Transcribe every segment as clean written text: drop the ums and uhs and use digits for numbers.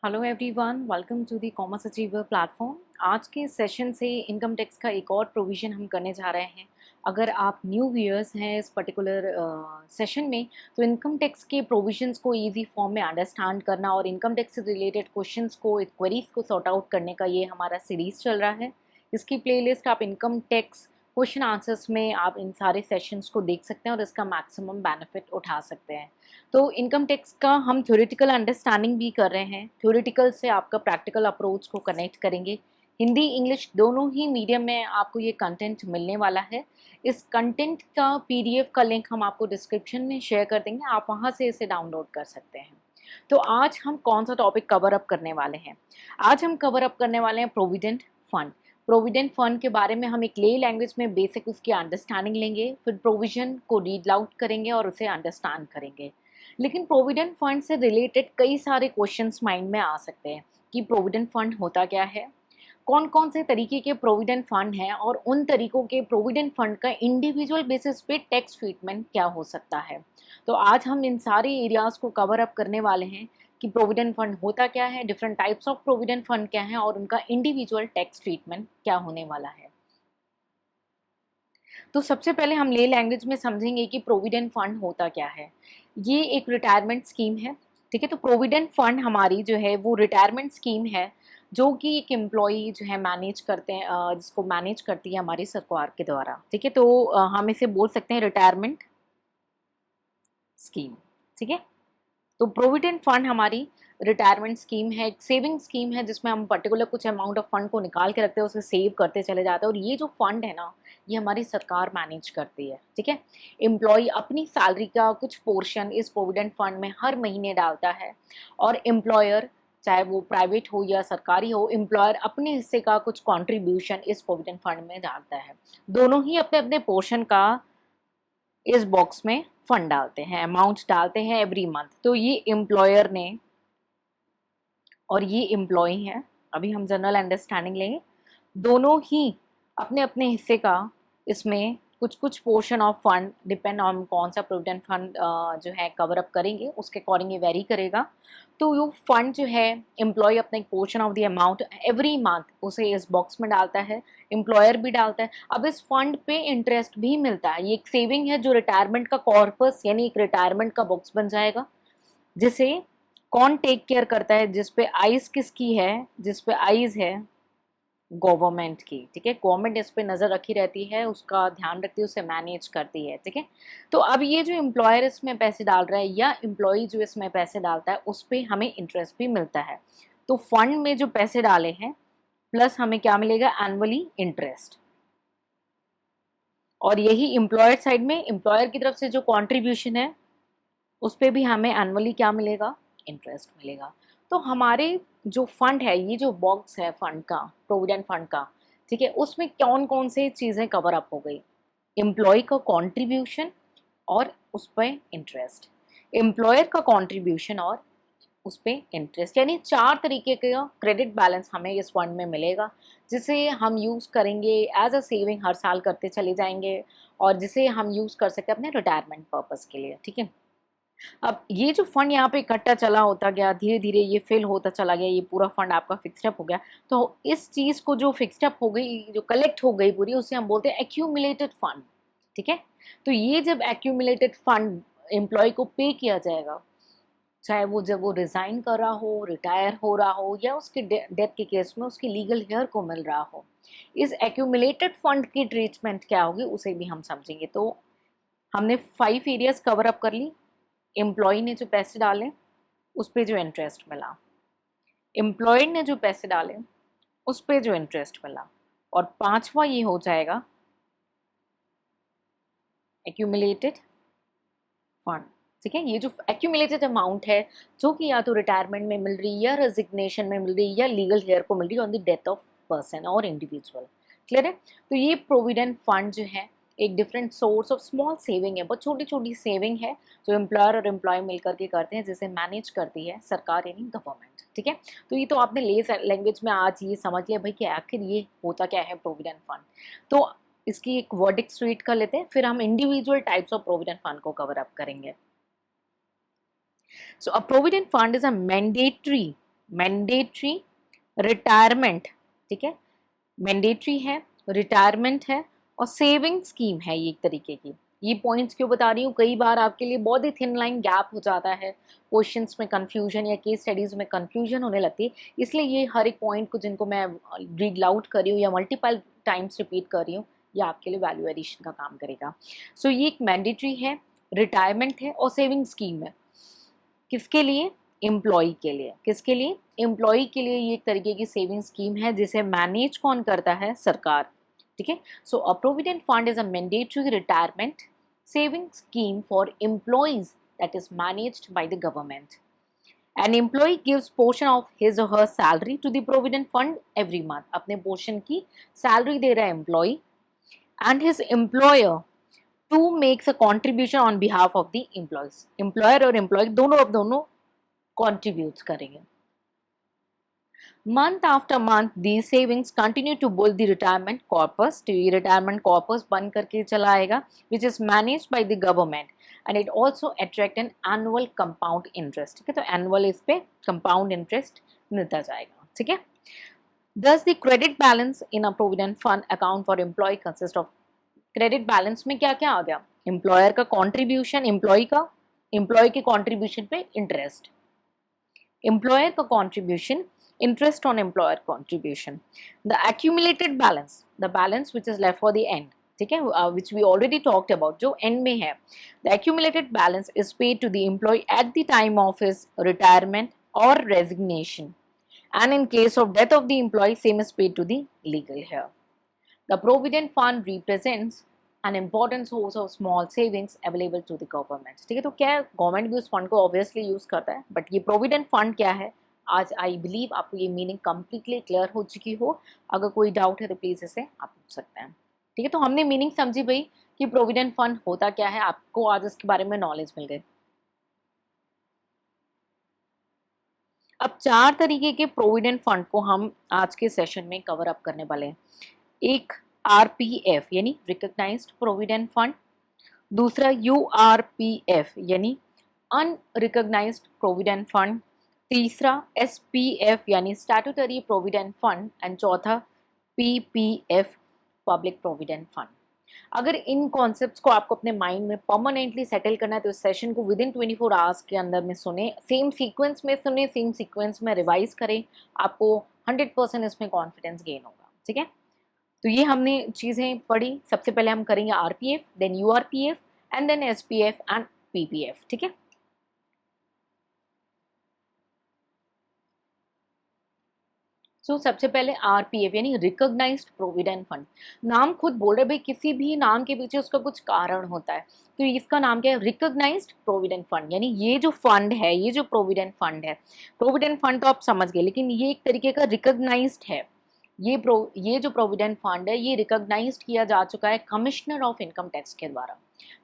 Hello everyone, welcome to the commerce achiever platform. आज के session से इनकम टैक्स का एक और प्रोविज़न हम करने जा रहे हैं। अगर आप न्यू व्यूअर्स हैं इस पर्टिकुलर सेशन में, तो इनकम टैक्स के प्रोविजंस को इजी फॉर्म में अंडरस्टैंड करना और इनकम टैक्स से रिलेटेड क्वेश्चंस को, क्वेरीज को सॉर्ट आउट करने का ये हमारा सीरीज़ चल रहा है। इसकी प्लेलिस्ट आप इनकम टैक्स क्वेश्चन आंसर्स में आप इन सारे सेशंस को देख सकते हैं और इसका मैक्सिमम बेनिफिट उठा सकते हैं। तो इनकम टैक्स का हम थ्योरेटिकल अंडरस्टैंडिंग भी कर रहे हैं। थ्योरेटिकल से आपका प्रैक्टिकल अप्रोच को कनेक्ट करेंगे। हिंदी इंग्लिश दोनों ही मीडियम में आपको ये कंटेंट मिलने वाला है। इस कंटेंट का पीडीएफ का लिंक हम आपको डिस्क्रिप्शन में शेयर कर देंगे, आप वहाँ से इसे डाउनलोड कर सकते हैं। तो आज हम कौन सा टॉपिक कवर अप करने वाले हैं? आज हम कवर अप करने वाले हैं प्रोविडेंट फंड। प्रोविडेंट फंड के बारे में हम एक ले लैंग्वेज में बेसिक उसकी अंडरस्टैंडिंग लेंगे, फिर प्रोविजन को रीड आउट करेंगे और उसे अंडरस्टैंड करेंगे। लेकिन प्रोविडेंट फंड से रिलेटेड कई सारे क्वेश्चंस माइंड में आ सकते हैं कि प्रोविडेंट फंड होता क्या है, कौन कौन से तरीके के प्रोविडेंट फंड हैं और उन तरीकों के प्रोविडेंट फंड का इंडिविजुअल बेसिस पे टैक्स ट्रीटमेंट क्या हो सकता है। तो आज हम इन सारे एरियाज को कवर अप करने वाले हैं कि प्रोविडेंट फंड होता क्या है, different types of provident fund क्या है और उनका इंडिविजुअल टैक्स ट्रीटमेंट क्या होने वाला है। तो सबसे पहले हम ले लैंग्वेज में समझेंगे कि प्रोविडेंट फंड होता क्या है। ये एक रिटायरमेंट स्कीम है, ठीक है। तो प्रोविडेंट फंड हमारी जो है वो रिटायरमेंट स्कीम है जो कि एक एम्प्लॉई जो है मैनेज करते हैं, जिसको मैनेज करती है हमारी सरकार के द्वारा, ठीक है। तो हम इसे बोल सकते हैं रिटायरमेंट स्कीम, ठीक है। तो प्रोविडेंट फंड हमारी रिटायरमेंट स्कीम है, एक सेविंग स्कीम है जिसमें हम पर्टिकुलर कुछ अमाउंट ऑफ फंड को निकाल के रखते हैं, उसे सेव करते चले जाते हैं और ये जो फंड है ना, ये हमारी सरकार मैनेज करती है, ठीक है। एम्प्लॉय अपनी सैलरी का कुछ पोर्शन इस प्रोविडेंट फंड में हर महीने डालता है और एम्प्लॉयर, चाहे वो प्राइवेट हो या सरकारी हो, एम्प्लॉयर अपने हिस्से का कुछ कॉन्ट्रीब्यूशन इस प्रोविडेंट फंड में डालता है। दोनों ही अपने अपने पोर्शन का इस बॉक्स में फंड डालते हैं, अमाउंट डालते हैं एवरी मंथ। तो ये एम्प्लॉयर ने और ये एम्प्लॉई है, अभी हम जनरल अंडरस्टैंडिंग लेंगे, दोनों ही अपने अपने हिस्से का इसमें कुछ कुछ portion of fund, depend on कौन सा प्रोविडेंट फंड जो है कवर अप करेंगे उसके अकॉर्डिंग ये वेरी करेगा। तो ये फंड जो है, एम्प्लॉय अपना एक portion of the amount every month उसे इस बॉक्स में डालता है, एम्प्लॉयर भी डालता है। अब इस फंड पे इंटरेस्ट भी मिलता है। ये एक सेविंग है जो रिटायरमेंट का कॉर्पस यानी एक रिटायरमेंट का बॉक्स बन जाएगा, जिसे कौन टेक केयर करता है, जिस पे आइज किसकी है, जिस पे आइज है गवर्नमेंट की, ठीक है। गवर्नमेंट इस पे नज़र रखी रहती है, उसका ध्यान रखती है, उसे मैनेज करती है, ठीक है। तो अब ये जो एम्प्लॉयर इसमें पैसे डाल रहा है या एम्प्लॉई जो इसमें पैसे डालता है, उस पर हमें इंटरेस्ट भी मिलता है। तो फंड में जो पैसे डाले हैं प्लस हमें क्या मिलेगा, एनुअली इंटरेस्ट। और यही एम्प्लॉयर साइड में, एम्प्लॉयर की तरफ से जो कॉन्ट्रीब्यूशन है उस पर भी हमें एनुअली क्या मिलेगा, इंटरेस्ट मिलेगा। तो हमारे जो फंड है, ये जो बॉक्स है फंड का, प्रोविडेंट फंड का, ठीक है, उसमें कौन कौन से चीज़ें कवर अप हो गई, एम्प्लॉय का कॉन्ट्रीब्यूशन और उस पर इंटरेस्ट, एम्प्लॉयर का कॉन्ट्रीब्यूशन और उस पर इंटरेस्ट, यानी 4 तरीके का क्रेडिट बैलेंस हमें इस फंड में मिलेगा, जिसे हम यूज़ करेंगे एज अ सेविंग, हर साल करते चले जाएंगे और जिसे हम यूज़ कर सकते हैं अपने रिटायरमेंट पर्पज़ के लिए, ठीक है। अब ये जो फंड यहाँ पे इकट्ठा चला होता गया, धीरे धीरे ये फिल होता चला गया, ये पूरा फंड आपका फिक्स्ड अप हो गया। तो इस चीज़ को जो फिक्स्ड अप हो गई, जो कलेक्ट हो गई पूरी, उसे हम बोलते हैं एक्यूमुलेटेड फंड, ठीक है। तो ये जब एक्यूमुलेटेड फंड एम्प्लॉय को पे किया जाएगा, चाहे वो जब वो रिजाइन कर रहा हो, रिटायर हो रहा हो या उसके डेथ के केस में उसकी लीगल हेयर को मिल रहा हो, इस एक्यूमुलेटेड फंड की ट्रीटमेंट क्या होगी उसे भी हम समझेंगे। तो हमने 5 एरियाज कवर अप कर ली। एम्प्लॉय ने जो पैसे डाले उस पे जो इंटरेस्ट मिला, एम्प्लॉयड ने जो पैसे डाले उस पे जो इंटरेस्ट मिला, और 5वां ये हो जाएगा एक्यूमुलेटेड फंड, ठीक है। ये जो एक्यूमुलेटेड अमाउंट है जो कि या तो रिटायरमेंट में मिल रही, या रेजिग्नेशन में मिल रही, या लीगल हेयर को मिल रही on the death of person और इंडिविजुअल, क्लियर है। तो ये प्रोविडेंट फंड जो है एक different source of small saving है, बहुत छोटी छोटी सेविंग है जो एम्प्लॉयर और एम्प्लॉय मिलकर के करते हैं, जिसे मैनेज करती है सरकार यानी गवर्नमेंट, ठीक है। तो ये तो आपने ले लैंग्वेज में आज ये समझ लिया भाई कि आखिर ये होता क्या है प्रोविडेंट फंड। तो इसकी एक वर्डिक स्ट्रीट कर लेते हैं, फिर हम individual types of provident fund को कवर अप करेंगे। So a provident fund is a mandatory mandatory, retirement, ठीक है, मैंडेटरी है, रिटायरमेंट है और सेविंग स्कीम है ये एक तरीके की। ये पॉइंट्स क्यों बता रही हूँ, कई बार आपके लिए बहुत ही थिन लाइन गैप हो जाता है, क्वेश्चंस में कंफ्यूजन या केस स्टडीज में कंफ्यूजन होने लगती है, इसलिए ये हर एक पॉइंट को जिनको मैं रीड आउट कर रही हूँ या मल्टीपल टाइम्स रिपीट कर रही हूँ, ये आपके लिए वैल्यू एडिशन का काम करेगा। सो ये एक मैंडेटरी है, रिटायरमेंट है और सेविंग स्कीम है। किसके लिए? एम्प्लॉय के लिए। किसके लिए? एम्प्लॉय के लिए ये एक तरीके की सेविंग स्कीम है जिसे मैनेज कौन करता है? सरकार। ठीक है, so a provident fund is a mandatory retirement saving scheme for employees that is managed by the government. An employee gives portion of his or her salary to the provident fund every month. अपने portion की salary दे रहा है employee, and his employer to makes a contribution on behalf of the employees. Employer और employee दोनों अब दोनों contribute करेंगे। Month after month the savings continue to build the retirement corpus. तो ये रिटायरमेंट कॉर्पस बन करके चला आएगा which is managed by the government and it also attract an annual compound interest. ठीक है, तो एनुअल इस पे कंपाउंड इंटरेस्ट मिलता जाएगा। ठीक है, does the credit balance in a provident fund account for employ consist of. Credit balance में क्या क्या आ गया? एम्प्लॉयर का कॉन्ट्रीब्यूशन, एम्प्लॉय का, एम्प्लॉय के कॉन्ट्रीब्यूशन पे इंटरेस्ट, employer का contribution, interest on employer contribution, the accumulated balance, the balance which is left for the end, ठीक है, which we already talked about, जो end में है, the accumulated balance is paid to the employee at the time of his retirement or resignation, and in case of death of the employee, same is paid to the legal heir. The provident fund represents an important source of small savings available to the government. ठीक है, तो क्या government भी उस fund को obviously use करता है, but ये प्रोविडेंट फंड क्या है, आज आई बिलीव आपको ये मीनिंग कंप्लीटली क्लियर हो चुकी हो। अगर कोई डाउट है तो प्लीज इसे आप पूछ सकते हैं। ठीक है, तो हमने मीनिंग समझी भाई कि प्रोविडेंट फंड होता क्या है, आपको आज इसके बारे में नॉलेज मिल गई। अब 4 तरीके के प्रोविडेंट फंड को हम आज के सेशन में कवर अप करने वाले हैं। एक आरपीएफ यानी रिकॉग्नाइज्ड प्रोविडेंट फंड, दूसरा यूआरपीएफ यानी अनरिकॉग्नाइज्ड प्रोविडेंट फंड, तीसरा एसपीएफ यानी स्टैट्यूटरी प्रोविडेंट फंड एंड चौथा पीपीएफ पब्लिक प्रोविडेंट फंड। अगर इन कॉन्सेप्ट्स को आपको अपने माइंड में परमानेंटली सेटल करना है तो इस सेशन को विद इन 24 आवर्स के अंदर में सुने, सेम सीक्वेंस में सुने, सेम सीक्वेंस में रिवाइज करें, आपको 100% इसमें कॉन्फिडेंस गेन होगा। ठीक है, तो ये हमने चीज़ें पढ़ी। सबसे पहले हम करेंगे RPF, then URPF and then SPF and PPF. ठीक है, सो सबसे पहले आरपीएफ यानी रिकॉग्नाइज्ड प्रोविडेंट फंड। नाम खुद बोल रहे भाई, किसी भी नाम के पीछे उसका कुछ कारण होता है, तो इसका नाम क्या है? Recognised provident fund. यानी ये जो फंड है, ये जो प्रोविडेंट फंड है, प्रोविडेंट फंड तो आप समझ गए, लेकिन ये एक तरीके का रिकॉग्नाइज्ड है। ये जो प्रोविडेंट फंड है ये रिकॉग्नाइज्ड किया जा चुका है कमिश्नर ऑफ इनकम टैक्स के द्वारा।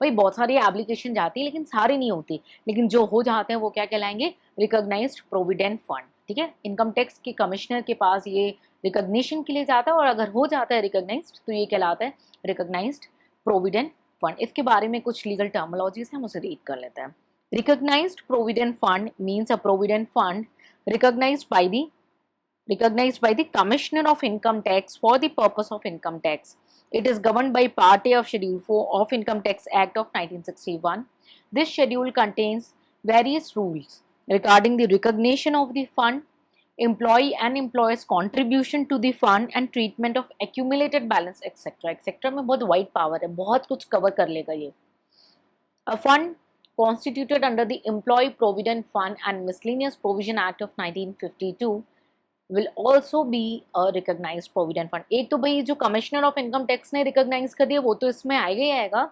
भाई बहुत सारी एप्लीकेशन जाती है लेकिन सारी नहीं होती, लेकिन जो हो जाते हैं वो क्या कहलाएंगे? Recognised provident fund. ठीक है, इनकम टैक्स के कमिश्नर के पास ये रिकॉग्निशन के लिए जाता है और अगर हो जाता है रिकॉग्नाइज्ड तो ये कहलाता है रिकॉग्नाइज्ड प्रोविडेंट फंड। इसके बारे में कुछ लीगल टर्मिनोलॉजीज है, हम उसे रीड कर लेते हैं। Recognised provident fund means a provident fund recognized by the Commissioner of Income Tax for the purpose of income tax. It is governed by Part A of Schedule 4 of Income Tax Act of 1961. This schedule contains various rules regarding the recognition of the fund, employee and employer's contribution to the fund and treatment of accumulated balance etc. etc. में बहुत wide power है, बहुत कुछ cover कर लेगा ये। A fund constituted under the Employee Provident Fund and Miscellaneous Provision Act of 1952 will also be a recognized provident fund. एक तो भाई जो कमिश्नर ऑफ इनकम टैक्स ने रिकॉग्नाइज कर दिया वो तो इसमें आएगा ही आएगा,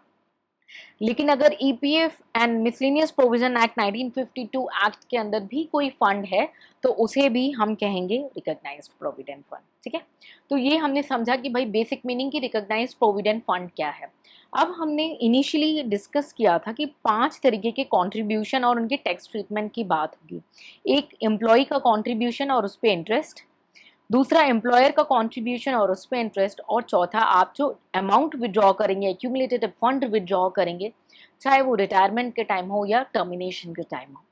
लेकिन अगर EPF and miscellaneous provision act 1952 act के अंदर भी कोई फंड है तो उसे भी हम कहेंगे रिकॉग्नाइज्ड प्रोविडेंट फंड। ठीक है, तो ये हमने समझा कि भाई बेसिक मीनिंग की रिकॉग्नाइज्ड प्रोविडेंट फंड क्या है। अब हमने इनिशियली डिस्कस किया था कि 5 तरीके के कंट्रीब्यूशन और उनके टैक्स ट्रीटमेंट की बात होगी। एक एम्प्लॉय का कंट्रीब्यूशन और उस पर इंटरेस्ट, दूसरा एम्प्लॉयर का कंट्रीब्यूशन और उस पर इंटरेस्ट, और चौथा आप जो अमाउंट विड्रॉ करेंगे, एक्यूमुलेटेड फंड विड्रॉ करेंगे, चाहे वो रिटायरमेंट के टाइम हो या टर्मिनेशन के टाइम हो।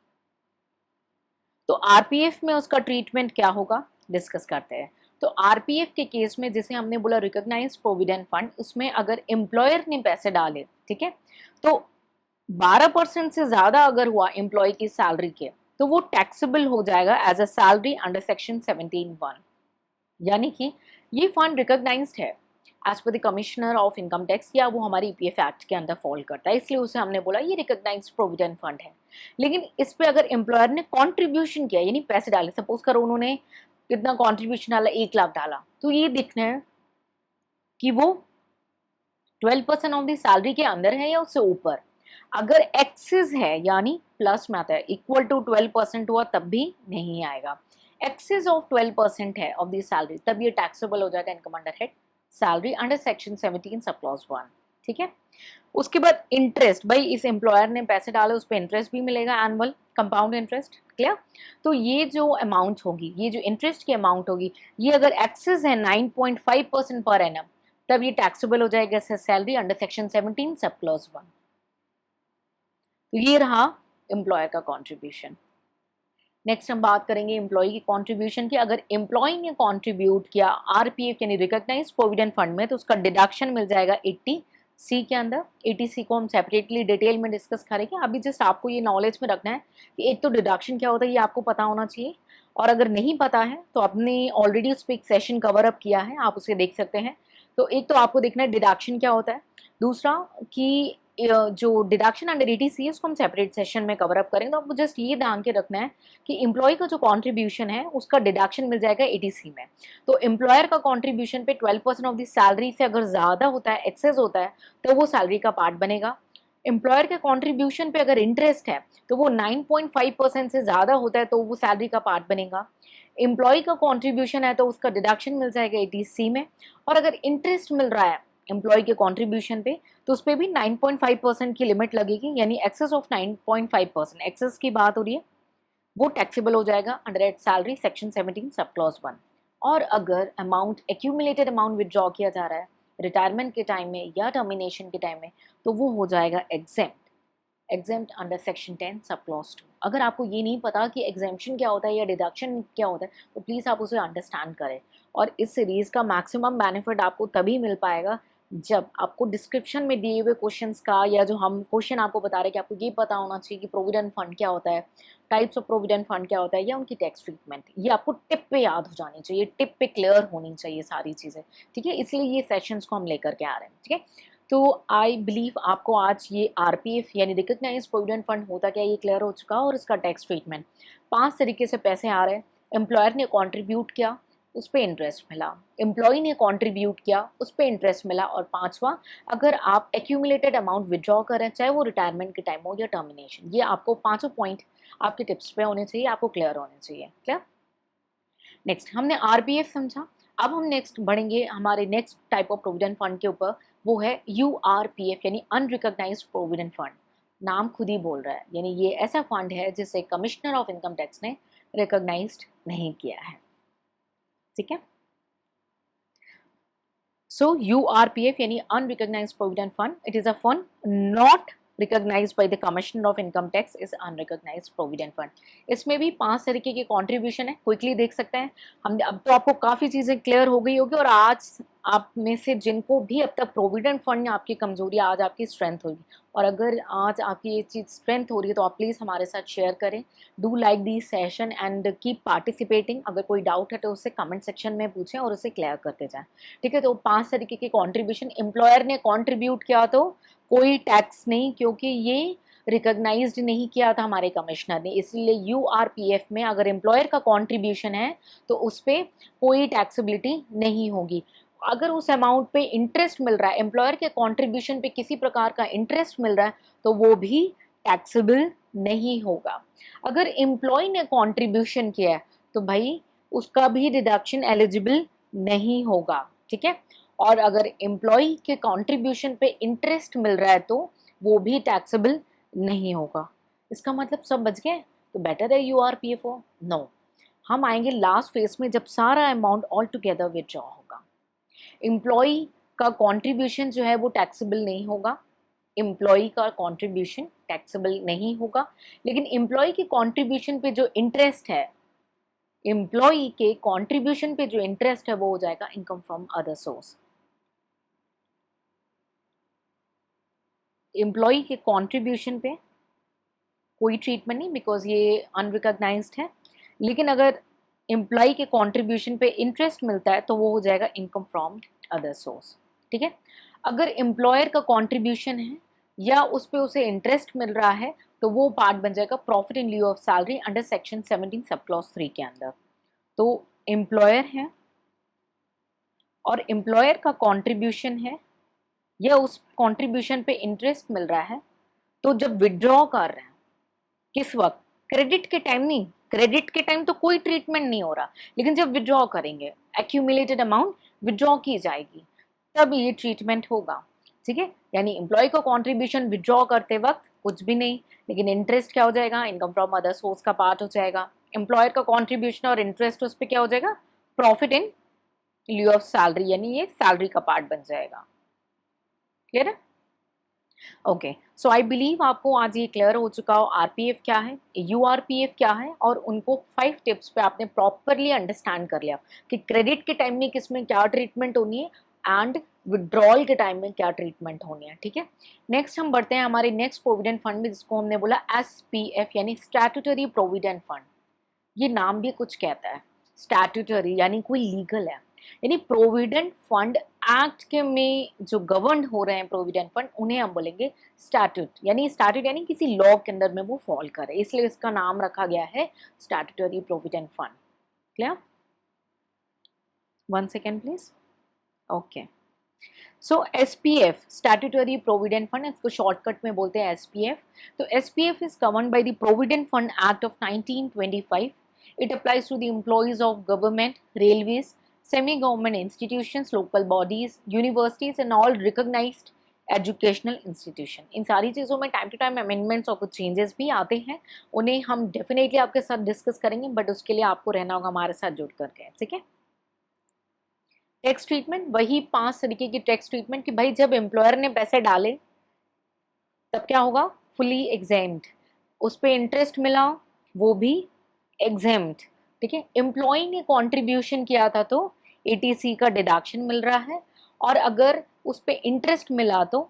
तो आरपीएफ में उसका ट्रीटमेंट क्या होगा डिस्कस करते हैं। तो आरपीएफ के केस में जैसे हमने बोला रिकॉग्नाइज प्रोविडेंट फंड, उसमें अगर एम्प्लॉयर ने पैसे डाले, ठीक है, तो 12% से ज्यादा अगर हुआ एम्प्लॉय की सैलरी के, तो वो टैक्सेबल हो जाएगा as a salary under section 17(1). यानी कि ये फंड रिकॉग्नाइज्ड है as per the commissioner of income tax, या वो हमारी ईपीएफ एक्ट के अंदर फॉल करता है, इसलिए उसे हमने बोला ये रिकॉग्नाइज्ड प्रोविडेंट फंड है। लेकिन इस पे अगर एम्प्लॉयर ने कॉन्ट्रीब्यूशन किया, यानी पैसे डाले, सपोज करो उन्होंने कितना कॉन्ट्रीब्यूशन डाला, 1 लाख डाला, तो ये देखना है कि वो 12% ऑफ द सैलरी के अंदर है या उससे ऊपर। अगर एक्सेस है यानी प्लस में आता है, इक्वल टू 12% हुआ तब भी नहीं आएगा। एक्सेस ऑफ 12% है ऑफ द सैलरी, तब ये टैक्सेबल हो जाएगा income under head salary under section 17 sub clause 1, ठीक है। उसके बाद इंटरेस्ट, भाई इस एम्प्लॉयर ने पैसे डाले, उस पर इंटरेस्ट भी मिलेगा, एनुअल कंपाउंड इंटरेस्ट, क्लियर। तो ये जो अमाउंट होगी, ये जो इंटरेस्ट की अमाउंट होगी, ये अगर एक्सेस है 9.5% पर एनम, तब ये टैक्सेबल हो जाएगा salary under section 17 sub clause 1। तो ये रहा एम्प्लॉयर का कॉन्ट्रीब्यूशन। नेक्स्ट हम बात करेंगे एम्प्लॉय की कॉन्ट्रीब्यूशन की। अगर एम्प्लॉय ने कॉन्ट्रीब्यूट किया आरपीएफ यानी रिकॉग्नाइज्ड प्रोविडेंट फंड में, तो उसका डिडक्शन मिल जाएगा 80C के अंदर। 80C को हम सेपरेटली डिटेल में डिस्कस करेंगे, अभी जस्ट आपको ये नॉलेज में रखना है कि एक तो डिडक्शन क्या होता है ये आपको पता होना चाहिए, और अगर नहीं पता है तो आपने ऑलरेडी उस पर एक सेशन कवर अप किया है, आप उसे देख सकते हैं। तो एक तो आपको देखना है डिडक्शन क्या होता है, दूसरा कि जो डिडक्शन अंडर 80C है उसको हम सेपरेट सेशन में कवर अप करेंगे। तो आपको जस्ट ये ध्यान के रखना है कि एम्प्लॉय का जो कॉन्ट्रीब्यूशन है उसका डिडक्शन मिल जाएगा 80C में। तो एम्प्लॉयर का कॉन्ट्रीब्यूशन पे 12% ऑफ द सैलरी से अगर ज़्यादा होता है, एक्सेस होता है, तो वो सैलरी का पार्ट बनेगा। एम्प्लॉयर के कॉन्ट्रीब्यूशन पे अगर इंटरेस्ट है तो वो 9.5% से ज़्यादा होता है, तो वो सैलरी का पार्ट बनेगा। एम्प्लॉय का कॉन्ट्रीब्यूशन है तो उसका डिडक्शन मिल जाएगा 80C में, और अगर इंटरेस्ट मिल रहा है एम्प्लॉय के कॉन्ट्रीब्यूशन पे, तो उस पर भी 9.5% की लिमिट लगेगी, यानी एक्सेस ऑफ 9.5%, एक्सेस की बात हो रही है, वो टैक्सेबल हो जाएगा under eight salary section 17 sub clause 1। और अगर अमाउंट एक्यूमुलेटेड अमाउंट विदड्रॉ किया जा रहा है रिटायरमेंट के टाइम में या टर्मिनेशन के टाइम में, तो वो हो जाएगा exempt under section 10 sub clause 2। अगर आपको ये नहीं पता कि एग्जेम्पशन क्या होता है या डिडक्शन क्या होता है, तो प्लीज़ आप उसे अंडरस्टैंड करें। और इस सीरीज़ का मैक्सिमम बेनिफिट आपको तभी मिल पाएगा जब आपको डिस्क्रिप्शन में दिए हुए क्वेश्चंस का, या जो हम क्वेश्चन आपको बता रहे हैं कि आपको ये पता होना चाहिए कि प्रोविडेंट फंड क्या होता है, टाइप्स ऑफ प्रोविडेंट फंड क्या होता है, या उनकी टैक्स ट्रीटमेंट, ये आपको टिप पे याद हो जानी चाहिए, टिप पे क्लियर होनी चाहिए सारी चीज़ें, ठीक है। इसलिए ये सेशंस को हम लेकर के आ रहे हैं, ठीक है। तो आई बिलीव आपको आज ये आरपीएफ यानी रिकॉग्नाइज्ड प्रोविडेंट फंड होता क्या ये क्लियर हो चुका, और इसका टैक्स ट्रीटमेंट, 5 तरीके से पैसे आ रहे हैं। एम्प्लॉयर ने कॉन्ट्रीब्यूट किया, उस पर इंटरेस्ट मिला, एम्प्लॉय ने कंट्रीब्यूट किया, उस पर इंटरेस्ट मिला, और 5वां, अगर आप एक्यूमुलेटेड अमाउंट विड्रॉ करें, चाहे वो रिटायरमेंट के टाइम हो या टर्मिनेशन, ये आपको 5 पॉइंट आपके टिप्स पे होने चाहिए, आपको क्लियर होने चाहिए, क्लियर। नेक्स्ट हमने आरपीएफ समझा, अब हम नेक्स्ट बढ़ेंगे हमारे next type of provident fund के ऊपर, वो है यूआरपीएफ यानी अनरिकॉग्नाइज्ड प्रोविडेंट फंड। नाम खुद ही बोल रहा है, यानी ये ऐसा फंड है जिसे कमिश्नर ऑफ इनकम टैक्स ने रिकॉग्नाइज्ड नहीं किया है, ठीक है। So URPF यानी Unrecognized Provident Fund, it is a fund not recognized by the Commissioner of Income Tax is Unrecognized Provident Fund। इसमें भी 5 तरीके के कंट्रीब्यूशन है, क्विकली देख सकते हैं हम। अब तो आपको काफ़ी चीज़ें क्लियर हो गई होगी, और आज आप में से जिनको भी अब तक प्रोविडेंट फंड आपकी कमजोरी, आज आपकी स्ट्रेंथ होगी। और अगर आज आपकी ये चीज़ स्ट्रेंथ हो रही है तो आप प्लीज़ हमारे साथ शेयर करें, do like the session and keep participating. अगर कोई डाउट है तो उससे कमेंट सेक्शन में पूछें और उसे क्लियर करते जाएं, ठीक है। तो 5 तरीके के कंट्रीब्यूशन, एम्प्लॉयर ने कंट्रीब्यूट किया तो कोई टैक्स नहीं, क्योंकि ये रिकॉग्नाइज्ड नहीं किया था हमारे कमिश्नर ने, इसलिए यूआरपीएफ में अगर एम्प्लॉयर का कंट्रीब्यूशन है तो उस पर कोई टैक्सेबिलिटी नहीं होगी। अगर उस अमाउंट पे इंटरेस्ट मिल रहा है, एम्प्लॉयर के कंट्रीब्यूशन पे किसी प्रकार का इंटरेस्ट मिल रहा है, तो वो भी टैक्सेबल नहीं होगा। अगर एम्प्लॉय ने कंट्रीब्यूशन किया है तो भाई उसका भी डिडक्शन एलिजिबल नहीं होगा, ठीक है। और अगर एम्प्लॉय के कंट्रीब्यूशन पे इंटरेस्ट मिल रहा है तो वो भी टैक्सेबल नहीं होगा। इसका मतलब सब बच गए, तो बेटर है यूआरपीएफ हो। नो, हम आएंगे लास्ट फेज में जब सारा अमाउंट ऑल टुगेदर विथड्रॉ होगा। एम्प्लॉय का कंट्रीब्यूशन जो है वो टैक्सेबल नहीं होगा, एम्प्लॉय का कंट्रीब्यूशन टैक्सेबल नहीं होगा, लेकिन एम्प्लॉय की कंट्रीब्यूशन पे जो इंटरेस्ट है, एम्प्लॉय के कंट्रीब्यूशन पे जो इंटरेस्ट है वो हो जाएगा income from other source. Employee के कंट्रीब्यूशन पे कोई ट्रीटमेंट नहीं, बिकॉज ये अनरिकॉग्नाइज्ड है, लेकिन अगर एम्प्लॉय के कंट्रीब्यूशन पे इंटरेस्ट मिलता है तो वो हो जाएगा इनकम फ्रॉम अदर सोर्स। ठीक है, अगर एम्प्लॉयर का कंट्रीब्यूशन है या उस पे उसे इंटरेस्ट मिल रहा है तो वो पार्ट बन जाएगा profit in लिeu of salary under section 17 sub clause 3 के अंदर। तो एम्प्लॉयर है और एम्प्लॉयर का कंट्रीब्यूशन है या उस कंट्रीब्यूशन पे इंटरेस्ट मिल रहा है, तो जब विड्रॉ कर रहे हैं किस वक्त, क्रेडिट के टाइम नहीं, क्रेडिट के टाइम तो कोई ट्रीटमेंट नहीं हो रहा, लेकिन जब विड्रॉ करेंगे एक्यूमुलेटेड अमाउंट विड्रॉ की जाएगी तब ये ट्रीटमेंट होगा। ठीक है, यानी एम्प्लॉय का कंट्रीब्यूशन विड्रॉ करते वक्त कुछ भी नहीं, लेकिन इंटरेस्ट क्या हो जाएगा, इनकम फ्रॉम अदर सोर्स का पार्ट हो जाएगा। एम्प्लॉयर का कंट्रीब्यूशन और इंटरेस्ट उस पर क्या हो जाएगा, प्रॉफिट इन लिeu ऑफ सैलरी, यानी ये सैलरी का पार्ट बन जाएगा। क्लियर है? ओके, सो आई बिलीव आपको आज ये क्लियर हो चुका हो आरपीएफ क्या है, यूआरपीएफ क्या है, और उनको 5 टिप्स पे आपने प्रॉपरली अंडरस्टैंड कर लिया कि क्रेडिट के टाइम में किस में क्या ट्रीटमेंट होनी है एंड विड्रॉल के टाइम में क्या ट्रीटमेंट होनी है। ठीक है, नेक्स्ट हम बढ़ते हैं हमारे नेक्स्ट प्रोविडेंट फंड में, जिसको हमने बोला एसपीएफ यानी स्टैट्यूटरी प्रोविडेंट फंड। ये नाम भी कुछ कहता है, स्टैट्यूटरी यानी कोई लीगल है, यानी प्रोविडेंट फंड एक्ट के में जो गवर्न हो रहे हैं प्रोविडेंट फंड उन्हें हम बोलेंगे स्टैट्यूट, यानी स्टैट्यूट यानी किसी लॉ के अंदर में वो फॉल करे, इसलिए इसका नाम रखा गया है statutory provident fund. Clear? 1 second please. Okay, so SPF statutory provident fund, इसको शॉर्टकट में बोलते हैं एसपीएफ। तो SPF is governed by the provident fund act of 1925। It applies to the employees of government, railways, semi-government institutions, local bodies, universities and all recognized educational institution। इन सारी चीज़ों में time to time amendments और कुछ changes भी आते हैं, उन्हें हम डेफिनेटली आपके साथ डिस्कस करेंगे, बट उसके लिए आपको रहना होगा हमारे साथ जुड़ करके। ठीक है, टैक्स ट्रीटमेंट, वही 5 तरीके की टैक्स ट्रीटमेंट कि भाई जब एम्प्लॉयर ने पैसे डाले तब क्या होगा, फुली एग्जेम्प्ट, उस पर इंटरेस्ट मिला वो भी एग्जेम्प्ट। ठीक है, एम्प्लॉय ने कंट्रीब्यूशन किया था तो एटीसी का डिडक्शन मिल रहा है, और अगर उस पे इंटरेस्ट मिला तो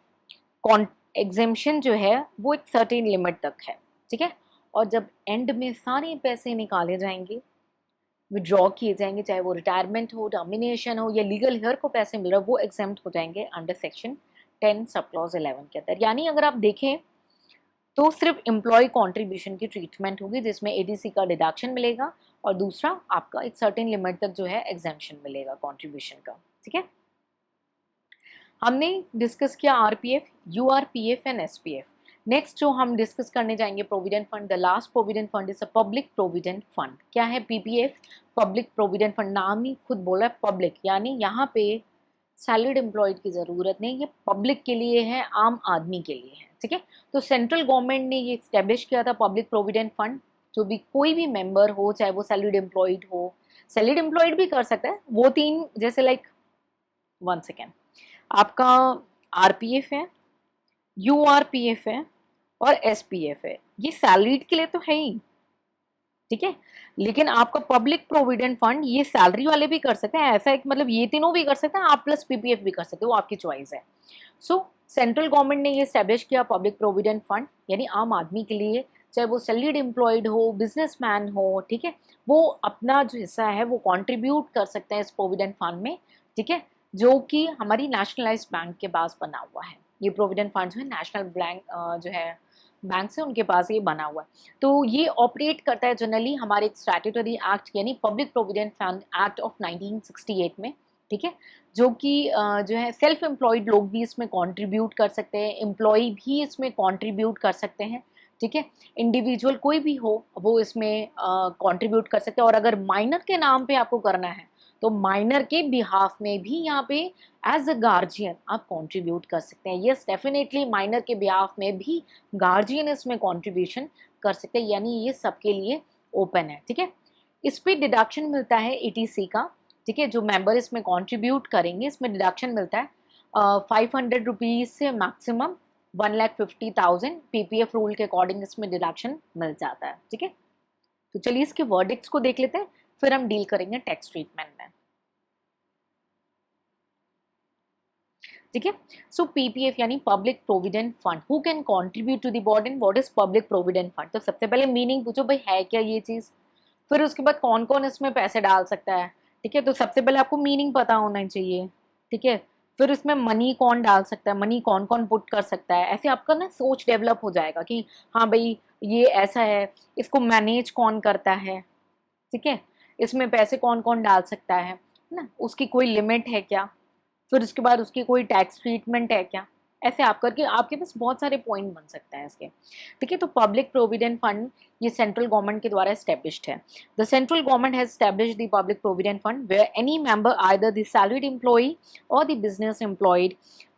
एग्जेम्पशन जो है वो एक सर्टेन लिमिट तक है। ठीक है, और जब एंड में सारे पैसे निकाले जाएंगे, विड्रॉ किए जाएंगे, चाहे वो रिटायरमेंट हो, टर्मिनेशन हो या लीगल हेयर को पैसे मिल रहा है, वो एग्जेम्प्ट हो जाएंगे अंडर सेक्शन 10 सब क्लॉज 11 के अंदर। यानी अगर आप देखें तो सिर्फ एम्प्लॉय कंट्रीब्यूशन की ट्रीटमेंट होगी जिसमें एडीसी का डिडक्शन मिलेगा, और दूसरा आपका एक सर्टेन लिमिट तक जो है एग्जेम्पशन मिलेगा कंट्रीब्यूशन का। ठीक है, हमने डिस्कस किया RPF, URPF and SPF. Next जो हम डिस्कस करने जाएंगे provident fund, the last provident fund is a public provident fund. क्या है पीपीएफ? पब्लिक प्रोविडेंट फंड, नाम ही खुद बोला है पब्लिक, यानी यहाँ पे सैलरीड एम्प्लॉयड की ज़रूरत नहीं, ये पब्लिक के लिए है, आम आदमी के लिए है। ठीक है, तो सेंट्रल गवर्नमेंट ने ये इस्टेब्लिश किया था पब्लिक प्रोविडेंट फंड, जो भी कोई भी मेंबर हो, चाहे वो सैलरीड एम्प्लॉयड हो, सैलरीड एम्प्लॉयड भी कर सकता है, वो 3 जैसे लाइक 1 सेकेंड, आपका आरपीएफ है, यूआरपीएफ है और एसपीएफ है, ये सैलरीड के लिए तो है ही। ठीक है, लेकिन आपका पब्लिक प्रोविडेंट फंड ये सैलरी वाले भी कर सकते हैं, ऐसा एक मतलब ये तीनों भी कर सकते हैं आप, प्लस पीपीएफ भी कर सकते हो, वो आपकी चॉइस है। सो सेंट्रल गवर्नमेंट ने ये स्टैब्लिश किया पब्लिक प्रोविडेंट फंड, यानी आम आदमी के लिए, चाहे वो सैलरीड एम्प्लॉयड हो, बिजनेसमैन हो, ठीक है, वो अपना जो हिस्सा है वो कंट्रीब्यूट कर सकते हैं इस प्रोविडेंट फंड में। ठीक है, जो कि हमारी नेशनलाइज्ड बैंक के पास बना हुआ है, ये प्रोविडेंट फंड जो है नेशनल बैंक जो है बैंक से उनके पास ये बना हुआ है। तो ये ऑपरेट करता है जनरली हमारे एक स्टैट्यूटरी एक्ट यानी public provident fund act of 1968 में। ठीक है, जो कि जो है सेल्फ एम्प्लॉयड लोग भी इसमें कंट्रीब्यूट कर सकते हैं, एम्प्लॉय भी इसमें कंट्रीब्यूट कर सकते हैं। ठीक है, इंडिविजुअल कोई भी हो वो इसमें कंट्रीब्यूट कर सकते हैं, और अगर माइनर के नाम पे आपको करना है तो माइनर के बिहाफ में भी यहाँ पे एज अ गार्जियन आप कंट्रीब्यूट कर सकते हैं। यस, डेफिनेटली माइनर के बिहाफ में भी गार्जियन इसमें कंट्रीब्यूशन कर सकते हैं, यानी ये सबके लिए ओपन है। ठीक है, इस पे डिडक्शन मिलता है एटीसी का। ठीक है, जो मेंबर इसमें कंट्रीब्यूट करेंगे इसमें डिडक्शन मिलता है 500 रुपीज़ से मैक्सिमम 1,50,000 पीपीएफ रूल के अकॉर्डिंग इसमें डिडक्शन मिल जाता है। ठीक है, तो चलिए इसके वर्डिक्ट्स को देख लेते हैं, फिर हम डील करेंगे टैक्स ट्रीटमेंट में। ठीक है, सो पीपीएफ यानी public provident fund, who can contribute to the body, what is public provident fund. तो सबसे पहले मीनिंग पूछो भाई है क्या ये चीज, फिर उसके बाद कौन कौन इसमें पैसे डाल सकता है। ठीक है, तो सबसे पहले आपको मीनिंग पता होना चाहिए। ठीक है, फिर इसमें मनी कौन डाल सकता है, मनी कौन कौन पुट कर सकता है, ऐसे आपका ना सोच डेवलप हो जाएगा कि हाँ भाई ये ऐसा है, इसको मैनेज कौन करता है। ठीक है, इसमें पैसे कौन कौन डाल सकता है ना, उसकी कोई लिमिट है क्या, फिर उसके बाद उसकी कोई टैक्स ट्रीटमेंट है क्या, ऐसे आप करके आपके पास बहुत सारे पॉइंट बन सकते हैं इसके। ठीक है, तो पब्लिक प्रोविडेंट फंड ये सेंट्रल गवर्नमेंट के द्वारा एस्टेब्लिश्ड है। The central government has established the public provident fund where any member either the salaried employee और the business employed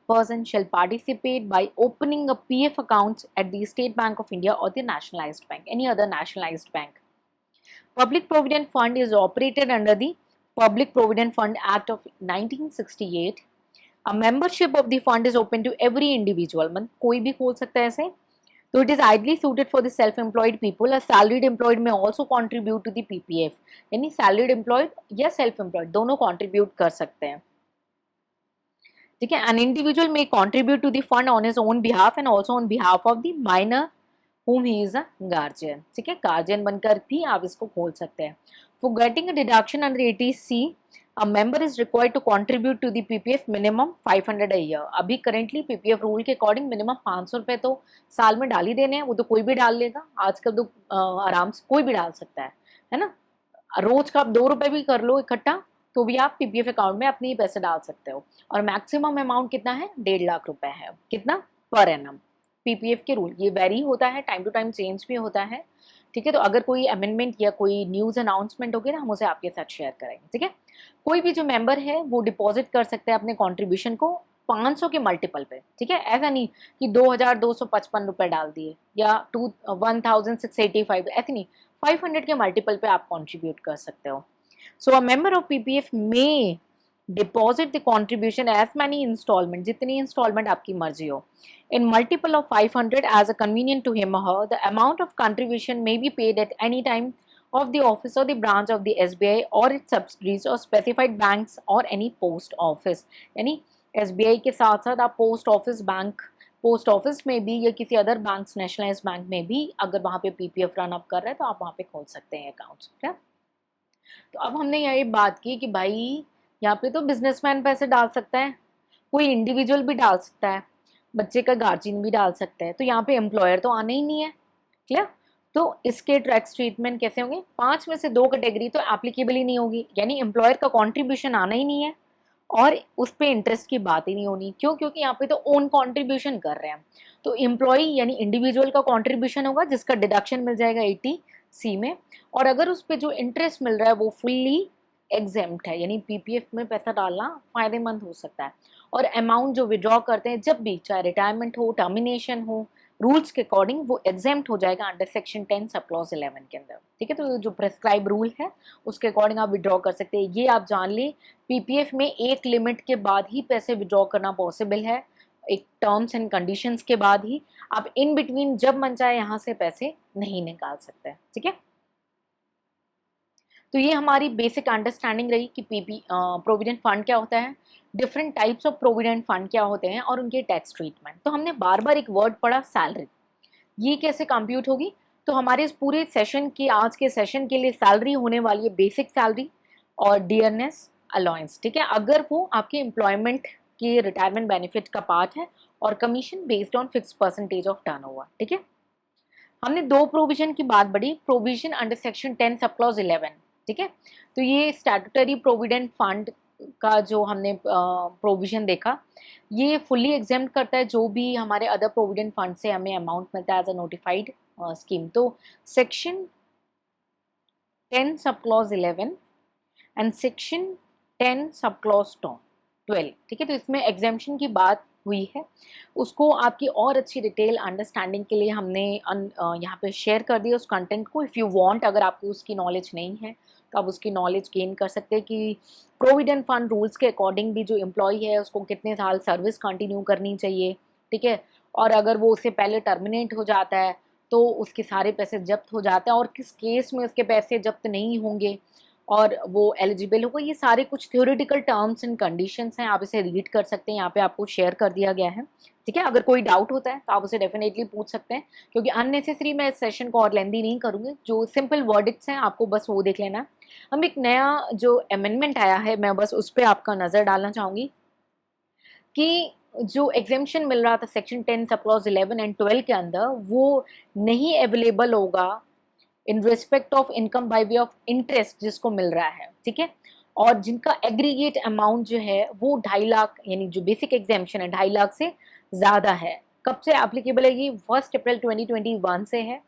person shall participate by opening a PF account at the State Bank of India or the nationalized bank, any other nationalized bank. Public Provident Fund is operated under the Public Provident Fund Act of 1968. A membership of the fund is open to every individual, मतलब कोई भी खोल सकता है ऐसे। तो it is ideally suited for the self-employed people. A salaried employed may also contribute to the PPF, यानी salaried employed या self-employed दोनों contribute कर सकते हैं। ठीक है, an individual may contribute to the fund on his own behalf and also on behalf of the minor whom he is a guardian. ठीक है, गार्जियन बनकर भी आप इसको खोल सकते हैं। For getting a deduction under 80C, a member is required to contribute to the PPF minimum 500 a year. अभी करेंटली PPF रूल के अकॉर्डिंग मिनिमम 500 रुपए तो साल में डाल ही देने हैं, वो तो कोई भी डाल लेगा आजकल तो आराम से कोई भी डाल सकता है ना। रोज का आप 2 रुपए भी कर लो इकट्ठा तो भी आप पीपीएफ अकाउंट में अपने ही पैसे डाल सकते हो। और मैक्सिमम अमाउंट कितना है, 1.5 लाख रुपए है, कितना पर एनम। पीपीएफ के रूल ये वेरी होता है, टाइम टू टाइम चेंज भी होता है। ठीक है, तो अगर कोई अमेंडमेंट या कोई न्यूज अनाउंसमेंट होगी ना हम उसे आपके साथ शेयर करेंगे। ठीक है, कोई भी जो मेंबर है वो डिपॉजिट कर सकते हैं अपने कॉन्ट्रीब्यूशन को 500 के मल्टीपल पे। ठीक है, ऐसा नहीं कि 2,255 रुपए डाल दिए या 1,685, ऐसे नहीं, 500 के मल्टीपल पे आप कॉन्ट्रीब्यूट कर सकते हो। So a member of PPF may deposit the contribution as many instalment, जितनी इंस्टॉलमेंट आपकी मर्जी हो, in multiple of 500 as a convenient to him or her. The amount of contribution may be paid at any time of the office or the branch of the SBI or its subsidiaries or specified banks or any post office. यानी SBI के साथ साथ आप post office bank, post office में भी या किसी other bank, nationalised bank में भी अगर वहाँ पे पीपीएफ रन अप कर रहे हैं तो आप वहाँ पे खोल सकते हैं अकाउंट्स। ठीक है, तो अब हमने ये बात की कि भाई यहाँ पे तो बिजनेसमैन पैसे डाल सकता है, कोई इंडिविजुअल भी डाल सकता है, बच्चे का गार्जियन भी डाल सकता है, तो यहाँ पे एम्प्लॉयर तो आना ही नहीं है। क्लियर, तो इसके टैक्स ट्रीटमेंट कैसे होंगे, 5 में से 2 कैटेगरी तो एप्लीकेबल ही नहीं होगी, यानी एम्प्लॉयर का कॉन्ट्रीब्यूशन आना ही नहीं है और उस पर इंटरेस्ट की बात ही नहीं होनी। क्यों, क्योंकि यहाँ पे तो ओन कॉन्ट्रीब्यूशन कर रहे हैं। तो एम्प्लॉय यानी इंडिविजुअल का कॉन्ट्रीब्यूशन होगा जिसका डिडक्शन मिल जाएगा 80C में, और अगर उस पर जो इंटरेस्ट मिल रहा है वो फुल्ली एग्जेम्प्ट है, यानी पीपीएफ में पैसा डालना फायदेमंद हो सकता है। और अमाउंट जो विड्रॉ करते हैं जब भी, चाहे रिटायरमेंट हो, टर्मिनेशन हो, रूल्स के अकॉर्डिंग वो एग्जेम्प्ट हो जाएगा अंडर सेक्शन 10 सब क्लॉज 11 के अंदर। ठीक है, तो जो प्रेस्क्राइब रूल है उसके अकॉर्डिंग आप विड्रॉ कर सकते हैं। ये आप जान ले, पीपीएफ में एक लिमिट के बाद ही पैसे विड्रॉ करना पॉसिबल है, एक टर्म्स एंड कंडीशंस के बाद ही। आप इन बिटवीन जब मन चाहे यहाँ से पैसे नहीं निकाल सकते। ठीक है, तो ये हमारी बेसिक अंडरस्टैंडिंग रही कि प्रोविडेंट फंड क्या होता है, different types of provident fund क्या होते हैं और उनके टैक्स ट्रीटमेंट। तो हमने बार बार एक वर्ड पढ़ा, सैलरी, ये कैसे कंप्यूट होगी। तो हमारे इस पूरे सेशन की, आज के सेशन के लिए सैलरी होने वाली है बेसिक सैलरी और डियरनेस अलाउंस। ठीक है, अगर वो आपके एम्प्लॉयमेंट के रिटायरमेंट बेनिफिट का पार्ट है, और commission based on fix percentage of turnover. ठीक है, हमने 2 प्रोविजन की बात बढ़ी, provision under section 10 sub clause 11। ठीक है, तो ये स्टैट्यूटरी प्रोविडेंट फंड का जो हमने प्रोविजन देखा, ये फुल्ली एग्जेम्प्ट करता है जो भी हमारे अदर प्रोविडेंट फंड से हमें अमाउंट मिलता है एज अ नोटिफाइड स्कीम। तो section 10 sub clause 11 and section 10 sub clause 12। ठीक है, तो इसमें एग्जेम्पशन की बात हुई है, उसको आपकी और अच्छी डिटेल अंडरस्टैंडिंग के लिए हमने यहाँ पे शेयर कर दिया उस कंटेंट को। इफ़ यू वांट, अगर आपको उसकी नॉलेज नहीं है तो आप उसकी नॉलेज गेन कर सकते हैं कि प्रोविडेंट फंड रूल्स के अकॉर्डिंग भी जो एम्प्लॉय है उसको कितने साल सर्विस कंटिन्यू करनी चाहिए। ठीक है, और अगर वो उससे पहले टर्मिनेट हो जाता है तो उसके सारे पैसे जब्त हो जाते हैं, और किस केस में उसके पैसे जब्त नहीं होंगे और वो एलिजिबल होगा, ये सारे कुछ थ्योरेटिकल टर्म्स एंड कंडीशंस हैं, आप इसे रीड कर सकते हैं, यहाँ पे आपको शेयर कर दिया गया है। ठीक है, अगर कोई डाउट होता है तो आप उसे डेफिनेटली पूछ सकते हैं, क्योंकि अननेसेसरी मैं इस सेशन को और लेंदी नहीं करूँगी, जो सिंपल वर्डिक्ट्स हैं आपको बस वो देख लेना। हम एक नया जो अमेंडमेंट आया है, मैं बस उस पर आपका नज़र डालना चाहूँगी कि जो एग्जेम्पशन मिल रहा था सेक्शन 10 सब क्लॉज 11 एंड 12 के अंदर, वो नहीं अवेलेबल होगा in respect of income by way of interest जिसको मिल रहा है। ठीक है, और जिनका एग्रीगेट अमाउंट जो है वो 2.5 लाख, यानी जो बेसिक एग्जेम्पशन है 2.5 लाख से ज़्यादा है। कब से एप्लीकेबल है ये? 1 अप्रैल 2021 से है।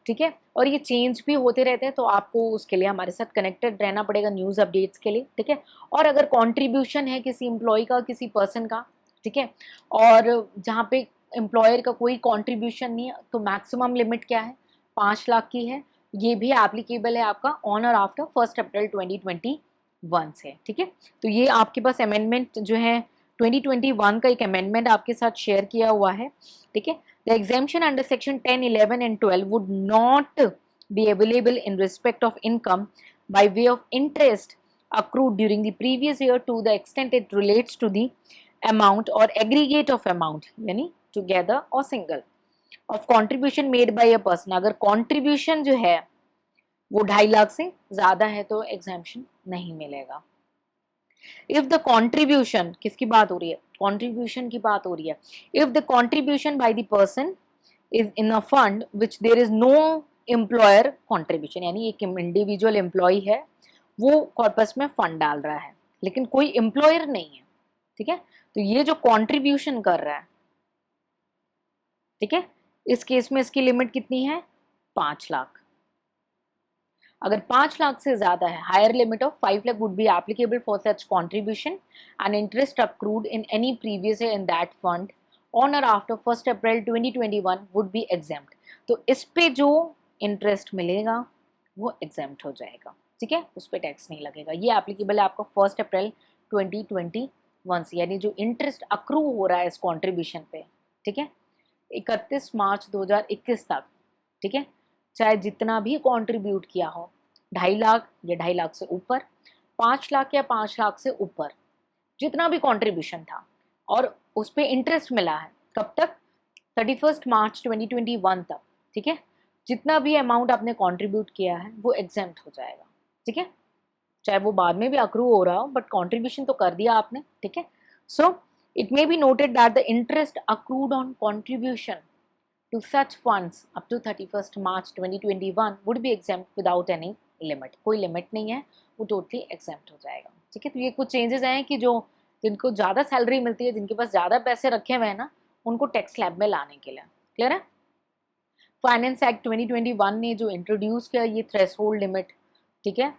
ठीक है, और ये चेंज भी होते रहते हैं, तो आपको उसके लिए हमारे साथ कनेक्टेड रहना पड़ेगा न्यूज़ अपडेट्स के लिए। ठीक है, और अगर कंट्रीब्यूशन है किसी एम्प्लॉय का, किसी पर्सन का, ठीक है, और जहाँ पे एम्प्लॉयर का कोई कंट्रीब्यूशन नहीं है, तो मैक्सिमम लिमिट क्या है? 5 लाख की है। ये भी एप्लीकेबल है आपका ऑन और आफ्टर 1 अप्रैल 2021 से। ठीक है, तो ये आपके पास अमेंडमेंट जो है 2021 का एक अमेंडमेंट आपके साथ शेयर किया हुआ है। ठीक है, the exemption under section 10, 11 and 12 would not be available in respect of income by way of interest accrued during the previous year to the extent it relates to the amount or aggregate of amount, यानी together or single, of contribution made by a person। अगर contribution जो है वो 2.5 लाख से ज़्यादा है तो exemption नहीं मिलेगा। इफ द कॉन्ट्रीब्यूशन, किसकी बात हो रही है? कॉन्ट्रीब्यूशन की बात हो रही है। If the contribution by the person is in a fund which there is no employer contribution, यानी एक इंडिविजुअल एम्प्लॉय है वो कॉर्पस में फंड डाल रहा है लेकिन कोई एम्प्लॉयर नहीं है। ठीक है, तो ये जो कॉन्ट्रीब्यूशन कर रहा है, ठीक है, इस केस में इसकी लिमिट कितनी है? 5 लाख। अगर 5 लाख से ज्यादा है, higher limit of 5 lakh would be applicable for such contribution and interest accrued in any previous year in that fund on और after 1 April 2021 would be exempt. तो इस पे जो इंटरेस्ट मिलेगा वो एग्जेम्प्ट हो जाएगा। ठीक है, उस पर टैक्स नहीं लगेगा। ये एप्लीकेबल है आपका 1 अप्रैल 2021 से, यानी जो इंटरेस्ट अक्रू हो रहा है इस कॉन्ट्रीब्यूशन पे, ठीक है, 31 मार्च 2021 तक, ठीक है, चाहे जितना भी कंट्रीब्यूट किया हो, 2.5 लाख या 2.5 लाख से ऊपर, 5 लाख या 5 लाख से ऊपर, जितना भी कंट्रीब्यूशन था और उस पर इंटरेस्ट मिला है, कब तक? 31 मार्च 2021 तक। ठीक है, जितना भी अमाउंट आपने कंट्रीब्यूट किया है वो एग्जेम्प्ट हो जाएगा। ठीक है, चाहे वो बाद में भी अक्रू हो रहा हो, बट कंट्रीब्यूशन तो कर दिया आपने। ठीक है, so it may be noted that the interest accrued on contribution to such funds up to 31st March 2021 would be exempt without any limit। कोई लिमिट नहीं है, वो टोटली एग्जेम्प्ट हो जाएगा। ठीक है, तो ये कुछ चेंजेस आए हैं कि जो जिनको ज़्यादा सैलरी मिलती है, जिनके पास ज़्यादा पैसे रखे हुए हैं ना, उनको टैक्स स्लैब में लाने के लिए। क्लियर है? फाइनेंस एक्ट 2021 ने जो इंट्रोड्यूस किया ये थ्रेशोल्ड लिमिट, ठीक है,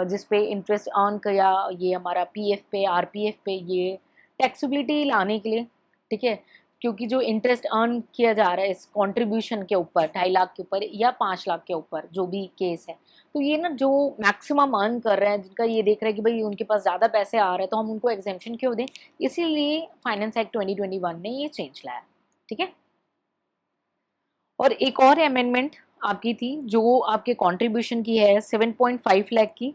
जिसपे इंटरेस्ट अर्न किया, ये हमारा पीएफ पे, आरपीएफ पे, ये टैक्सेबिलिटी लाने के लिए। ठीक है, क्योंकि जो इंटरेस्ट अर्न किया जा रहा है इस कंट्रीब्यूशन के ऊपर 2.5 लाख के ऊपर या 5 लाख के ऊपर, जो भी केस है, तो ये ना जो मैक्सिमम अर्न कर रहे हैं, जिनका ये देख रहे हैं कि भाई उनके पास ज़्यादा पैसे आ रहे हैं, तो हम उनको एग्जेम्पशन क्यों दें, इसीलिए फाइनेंस एक्ट 2021 ने ये चेंज लाया। ठीक है, और एक और अमेंडमेंट आपकी थी जो आपके कंट्रीब्यूशन की है 7.5 लाख की।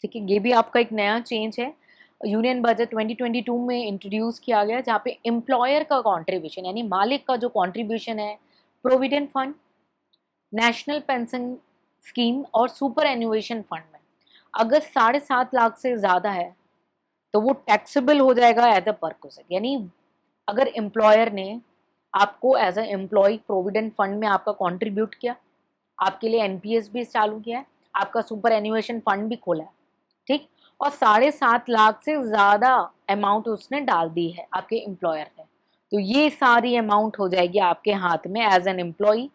ठीक है, ये भी आपका एक नया चेंज है, यूनियन बजट 2022 में इंट्रोड्यूस किया गया, जहाँ पे एम्प्लॉयर का कंट्रीब्यूशन, यानी मालिक का जो कंट्रीब्यूशन है provident fund, national pension scheme और सुपर एन्युएशन फंड में, अगर 7.5 लाख से ज़्यादा है तो वो टैक्सेबल हो जाएगा एज अ परक्विजिट। यानी अगर एम्प्लॉयर ने आपको as a employee provident fund में आपका कंट्रीब्यूट किया, आपके लिए एनपीएस भी चालू किया है, आपका सुपर एन्युएशन फंड भी खोला है, ठीक, और 7.5 लाख से ज़्यादा अमाउंट उसने डाल दी है आपके एम्प्लॉयर ने, तो ये सारी अमाउंट हो जाएगी आपके हाथ में as an employee,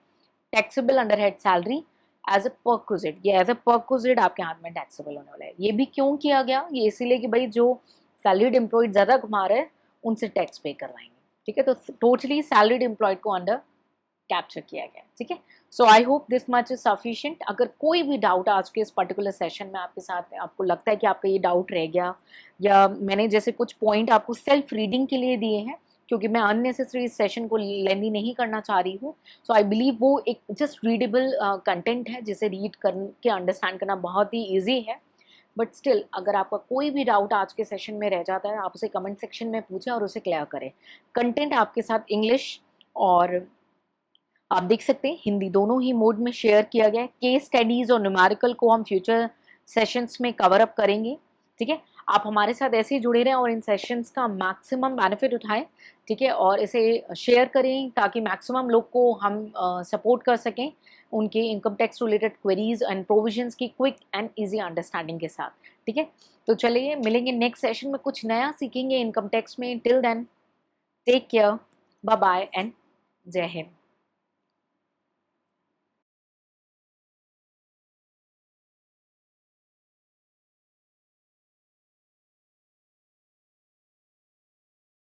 taxable under head salary as a perquisite. ये एज अ परक्विजिट आपके हाथ में टैक्सेबल होने वाला है। ये भी क्यों किया गया? ये इसीलिए कि भाई जो सैलरीड एम्प्लॉयड ज़्यादा कमा रहे हैं उनसे टैक्स पे करवाएंगे। ठीक है, तो टोटली सैलरीड एम्प्लॉयड को अंडर कैप्चर किया गया। ठीक है, so I hope this much is sufficient. अगर कोई भी डाउट आज के इस पर्टिकुलर सेशन में आपके साथ है, आपको लगता है कि आपका ये डाउट रह गया, या मैंने जैसे कुछ पॉइंट आपको सेल्फ रीडिंग के लिए दिए हैं, क्योंकि मैं अननेसेसरी इस सेशन को लेंदी नहीं करना चाह रही हूँ। सो आई बिलीव वो एक जस्ट रीडेबल कंटेंट है जिसे रीड करके अंडरस्टैंड करना बहुत ही ईजी है। बट स्टिल अगर आपका कोई भी डाउट आज के सेशन में रह जाता है, आप उसे कमेंट सेक्शन में पूछें और उसे क्लियर करें। कंटेंट आपके साथ इंग्लिश और आप देख सकते हैं हिंदी दोनों ही मोड में शेयर किया गया है। केस स्टडीज और न्यूमेरिकल को हम फ्यूचर सेशंस में कवर अप करेंगे। ठीक है, आप हमारे साथ ऐसे ही जुड़े रहें और इन सेशंस का मैक्सिमम बेनिफिट उठाएं। ठीक है, और इसे शेयर करें ताकि मैक्सिमम लोग को हम सपोर्ट कर सकें उनके income tax related queries and provisions की क्विक एंड इजी अंडरस्टैंडिंग के साथ। ठीक है, तो चलिए मिलेंगे नेक्स्ट सेशन में, कुछ नया सीखेंगे इनकम टैक्स में। Till then take care, bye bye and जय हिंद।